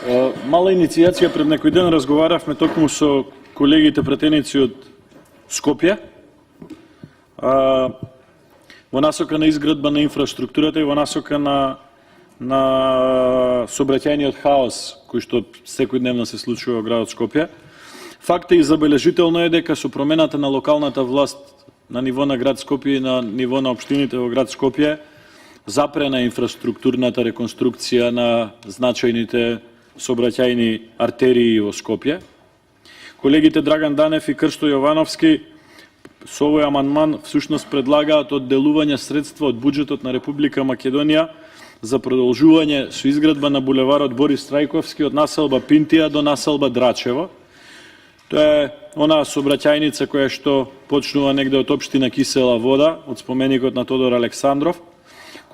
Мала иницијација, пред некој ден разговаравме токму со колегите пратеници од Скопје во насока на изградба на инфраструктурата и во насока на сообраќајниот хаос кој што секојдневно се случува во градот Скопје. Факт е и забележително е дека со промената на локалната власт на ниво на град Скопје и на ниво на општините во град Скопје запрена инфраструктурната реконструкција на значајните сообраќајни артерии во Скопје. Колегите Драган Данев и Кршто Јовановски со овој амандман всушност предлагаат одделување средства од буџетот на Република Македонија за продолжување со изградба на булеварот Борис Трајковски од населба Пинтија до населба Драчево. Тоа е онаа сообраќајница која што почнува негде од општина Кисела Вода, од споменикот на Тодор Александров,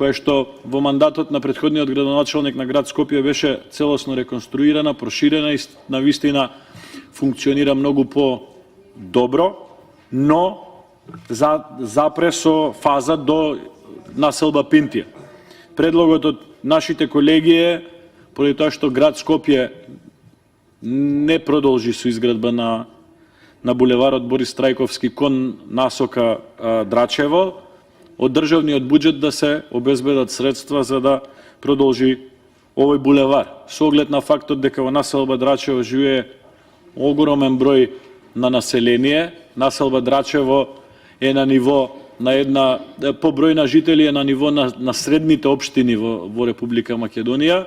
која што во мандатот на претходниот градоначалник на град Скопје беше целосно реконструирана, проширена и навистина функционира многу по-добро, но запре со фаза до населба Пинтија. Предлогот од нашите колеги е, поради тоа што град Скопје не продолжи со изградба на булеварот Борис Трајковски кон насока Драчево, од државниот буџет да се обезбедат средства за да продолжи овој булевар. Со оглед на фактот дека во населба Драчево живее огромен број на население, населба Драчево е на ниво на една по број на жители е на ниво на средните општини во Република Македонија.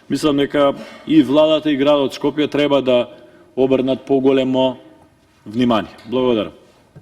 Мислам дека и владата и градот Скопје треба да обрнат поголемо внимание. Благодарам.